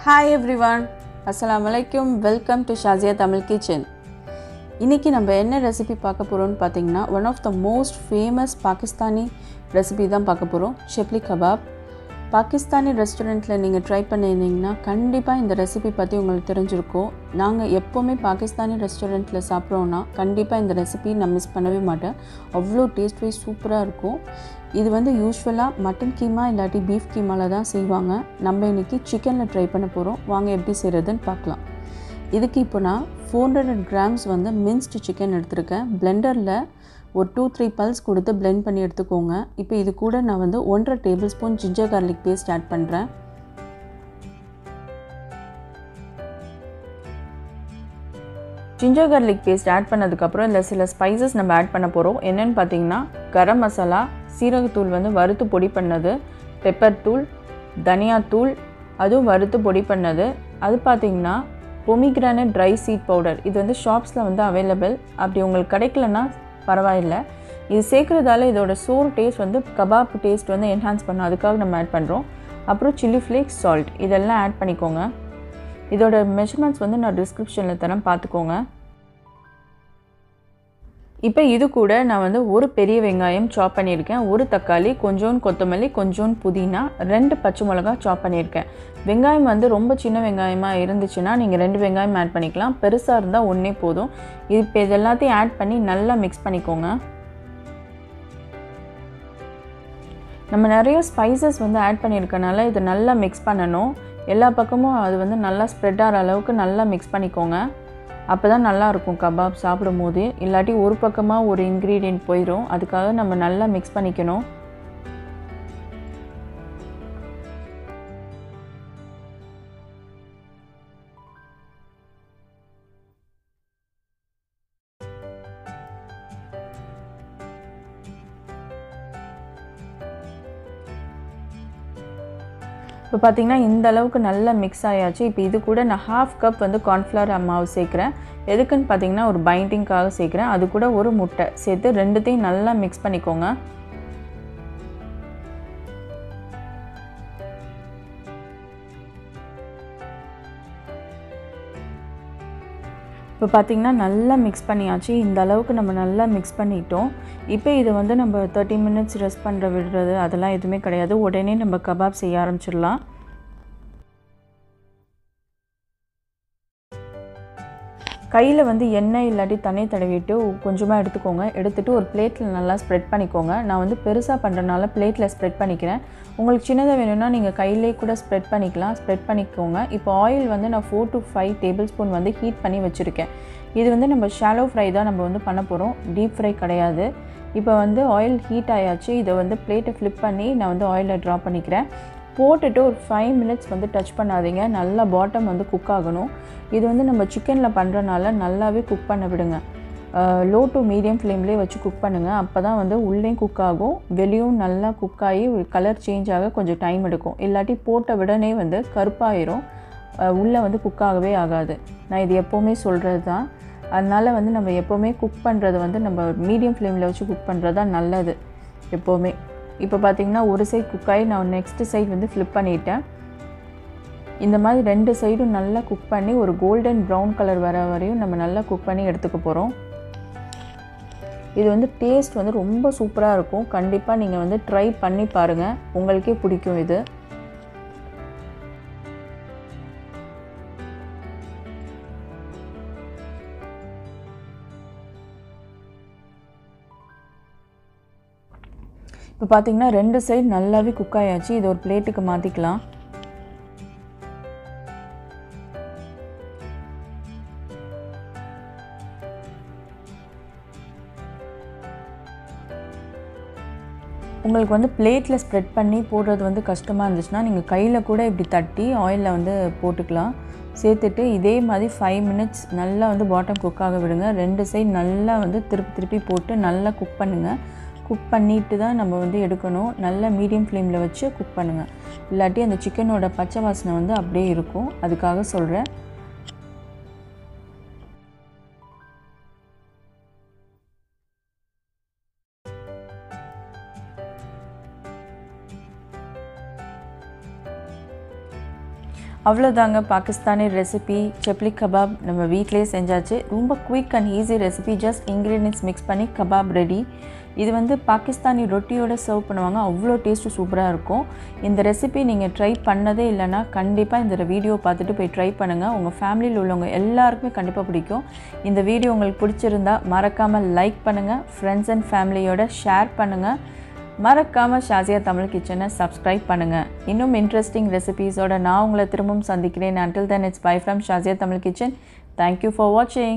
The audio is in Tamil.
Hi everyone, Assalamu alaikum. Welcome to Shazia Tamil Kitchen. இன்னைக்கு நம்ம என்ன ரெசிபி பார்க்க போறோம்னு பாத்தீங்கன்னா one of the most famous Pakistani recipe தான் பார்க்க போறோம். Chapli kebab. பாகிஸ்தானி ரெஸ்டாரண்ட்ல நீங்க ட்ரை பண்ணிருந்தீங்கன்னா கண்டிப்பா இந்த ரெசிபி பத்தி உங்களுக்கு தெரிஞ்சிருக்கும். நாங்க எப்பவுமே பாகிஸ்தானி ரெஸ்டாரண்ட்ல சாப்பிறோம்னா கண்டிப்பா இந்த ரெசிபி நான் மிஸ் பண்ணவே மாட்டேன். அவ்ளோ டேஸ்ட் வைஸ் சூப்பரா இருக்கும். இது வந்து யூசுவலா மட்டன் கீமா இல்லாட்டி பீஃப் கீமால தான் செய்வாங்க. நம்ம இன்னைக்கு சிக்கன்ல ட்ரை பண்ண போறோம். வாங்க எப்படி செய்றதுன்னு பார்க்கலாம். இதுக்கு இப்போ நான் 400 grams வந்து மின்ஸ்டு சிக்கன் எடுத்துர்க்கேன். பிளெண்டர்ல ஒரு 2-3 pulse கொடுத்து blend பண்ணி எடுத்துக்கோங்க. இப்போ இது கூட நான் வந்து 1.5 tablespoon ginger garlic paste add பண்றேன். ginger garlic paste ஆட் பண்ணதுக்கு அப்புறம் இல்ல சில ஸ்பைசஸ் நம்ம ஆட் பண்ண போறோம். என்னன்னு பாத்தீங்கன்னா கரம் மசாலா, சீரகத்தூள் வந்து வறுத்து பொடி பண்ணது, பெப்பர் தூள், தனியா தூள் அதுவும் வறுத்து பொடி பண்ணது. அது பாத்தீங்கன்னா pomegranate dry seed powder. இது வந்து ஷாப்ஸ்ல வந்து அவேலபிள். அப்படி உங்களுக்கு கிடைக்கலனா பரவாயில்லை. இது சேர்க்கிறதால இதோட சோர் டேஸ்ட் வந்து கபாப் டேஸ்ட் வந்து என்ஹான்ஸ் பண்ணும். அதுக்காக நம்ம ஆட் பண்றோம். அப்புறம் chili flakes, salt இதெல்லாம் ஆட் பண்ணிக்கோங்க. இதோட மெஷர்மென்ட்ஸ் வந்து நான் டிஸ்கிரிப்ஷன்ல தரேன் பாத்துக்கோங்க. இப்போ இது கூட நான் வந்து ஒரு பெரிய வெங்காயம் சாப் பண்ணியிருக்கேன், ஒரு தக்காளி, கொஞ்சோண்டு கொத்தமல்லி, கொஞ்சோண்டு புதினா, 2 பச்சை மிளகாய் சாப் பண்ணியிருக்கேன். வெங்காயம் வந்து ரொம்ப சின்ன வெங்காயமா இருந்துச்சுன்னா நீங்க 2 வெங்காயம் ஆட் பண்ணிக்கலாம். பெருசா இருந்தா ஒண்ணே போதும். இப்போ இதெல்லாத்தையும் ஆட் பண்ணி நல்லா மிக்ஸ் பண்ணிக்கோங்க. நம்ம நிறைய ஸ்பைசஸ் வந்து ஆட் பண்ணியிருக்கனால இது நல்லா மிக்ஸ் பண்ணனும். எல்லா பக்கமும் அது வந்து நல்லா ஸ்ப்ரெட் ஆற அளவுக்கு நல்லா மிக்ஸ் பண்ணிக்கோங்க. அப்பதான் நல்லா இருக்கும் கபாப் சாப்பிடும்போது. இல்லாட்டி ஒரு பக்கமா ஒரு இன்கிரிடியன்ட் போயிடும். அதுக்காக நம்ம நல்லா மிக்ஸ் பண்ணிக்கணும். இப்போ பாத்தீங்கன்னா இந்த அளவுக்கு நல்லா மிக்ஸ் ஆயாச்சு. இப்போ இது கூட நான் 1/2 கப் வந்து கார்ன்ஃப்ளவர் மாவு சேர்க்கிறேன். எதுக்குன்னு பாத்தீங்கன்னா ஒரு பைண்டிங்காக சேர்க்கிறேன். அது கூட ஒரு முட்டை சேர்த்து ரெண்டுத்தையும் நல்லா மிக்ஸ் பண்ணிக்கோங்க. இப்போ பாத்தீங்கன்னா நல்லா மிக்ஸ் பண்ணியாச்சு. இந்த அளவுக்கு நம்ம நல்லா மிக்ஸ் பண்ணிட்டோம். இப்போ இது வந்து நம்ம 30 minutes ரெஸ்ட் பண்ற விடுறது அதெல்லாம் எதுமே கிடையாது. உடனே நம்ம கபாப் செய்ய ஆரம்பிச்சிடலாம். கையில வந்து எண்ணெய் இல்லாட்டி தண்ணி தடவிட்டு கொஞ்சமா எடுத்துக்கோங்க. எடுத்துட்டு ஒரு பிளேட்ல நல்லா ஸ்ப்ரெட் பண்ணிக்கோங்க. நான் வந்து பெருசா பண்றனால பிளேட்ல ஸ்ப்ரெட் பண்ணிக்கிறேன். உங்களுக்கு சின்னதா வேணும்னா நீங்க கையிலே கூட ஸ்ப்ரெட் பண்ணிக்கலாம். ஸ்ப்ரெட் பண்ணிக்கோங்க. இப்போ ஆயில் வந்து நான் 4 to 5 tablespoon வந்து ஹீட் பண்ணி வச்சிருக்கேன். இது வந்து நம்ம ஷாலோ ஃப்ரை தான் நம்ம வந்து பண்ண போறோம். டீப் ஃப்ரை கிடையாது. இப்போ வந்து ஆயில் ஹீட் ஆயாச்சு. இத வந்து பிளேட்டை ஃபிளிப் பண்ணி நான் வந்து ஆயில்ல டிராப் பண்ணிக்கிறேன். போட்டுட்டு ஒரு 5 minutes வந்து டச் பண்ணாதீங்க. நல்லா பாட்டம் வந்து குக் ஆகணும். இது வந்து நம்ம சிக்கன்ல பண்றனால நல்லாவே குக் பண்ண விடுங்க. லோ டு மீடியம் ஃப்ளேம்லயே வச்சு குக் பண்ணுங்க. அப்பதான் வந்து உள்ளேயும் குக் ஆகும், வெளியும் நல்லா குக் ஆகி கலர் சேஞ்ச் ஆக கொஞ்சம் டைம் எடுக்கும். இல்லாட்டி போட்ட உடனே வந்து கருப்பாயிரும். உள்ள வந்து குக் ஆகவே ஆகாது. நான் இது எப்பவுமே சொல்றதுதான். அதனால வந்து நம்ம எப்பவுமே குக் பண்றது வந்து நம்ம மீடியம் ஃப்ளேம்ல வச்சு குக் பண்றது தான் நல்லது எப்பவுமே. இப்போ பாத்தீங்கன்னா ஒரு சைடு குக் ஆகி நான் நெக்ஸ்ட் சைடு வந்து ஃபிளிப் பண்ணிட்டேன். இந்த மாதிரி ரெண்டு சைடும் நல்லா குக் பண்ணி ஒரு கோல்டன் பிரவுன் கலர் வர வரையும் நம்ம நல்லா குக் பண்ணி எடுத்துக்க போறோம். இது வந்து டேஸ்ட் வந்து ரொம்ப சூப்பரா இருக்கும். கண்டிப்பா நீங்க வந்து ட்ரை பண்ணி பாருங்க. உங்களுக்கே பிடிக்கும் இது. இப்போ பாத்தீங்கன்னா ரெண்டு சைடு நல்லாவே குக் ஆயாச்சு. இது ஒரு பிளேட்டுக்கு மாத்திக்கலாம். உங்களுக்கு வந்து பிளேட்ல ஸ்ப்ரெட் பண்ணி போடுறது வந்து கஷ்டமா இருந்துச்சுன்னா நீங்க கையில கூட இப்படி தட்டி ஆயில்ல வந்து போட்டுக்கலாம். சேர்த்துட்டு இதே மாதிரி 5 minutes நல்லா வந்து பாட்டம் குக் ஆக விடுங்க. ரெண்டு சைடு நல்லா வந்து திருப்பி போட்டு நல்லா குக் பண்ணுங்க. குக் பண்ணிட்டு தான் நம்ம வந்து எடுக்கணும். நல்லா மீடியம் ஃப்ளேம்ல வச்சு குக் பண்ணுங்க. இல்லாட்டி அந்த சிக்கனோட பச்சை வாசனை வந்து அப்படியே இருக்கும். அதுக்காக சொல்றேன். அவ்வளோதாங்க பாகிஸ்தானி ரெசிபி செப்லி கபாப் நம்ம வீட்டிலேயே செஞ்சாச்சு. ரொம்ப quick and easy recipe. Just ingredients mix பண்ணி கபாப் ரெடி. இது வந்து பாகிஸ்தானி ரொட்டியோட சர்வ் பண்ணுவாங்க. அவ்வளோ டேஸ்ட்டு சூப்பராக இருக்கும். இந்த ரெசிபி நீங்கள் ட்ரை பண்ணதே இல்லைன்னா கண்டிப்பாக இந்த வீடியோ பார்த்துட்டு போய் ட்ரை பண்ணுங்கள். உங்கள் ஃபேமிலியில் உள்ளவங்க எல்லாருக்குமே கண்டிப்பாக பிடிக்கும். இந்த வீடியோ உங்களுக்கு பிடிச்சிருந்தா மறக்காமல் லைக் பண்ணுங்கள், ஃப்ரெண்ட்ஸ் அண்ட் ஃபேமிலியோட ஷேர் பண்ணுங்கள். மறக்காமல் ஷாசியா தமிழ் கிச்சனை சப்ஸ்கிரைப் பண்ணுங்கள். இன்னும் இன்ட்ரெஸ்டிங் ரெசிபீஸோட நான் உங்களை திரும்பவும் சந்திக்கிறேன். Until then, it's bye from Shazia Tamil Kitchen. Thank you for watching.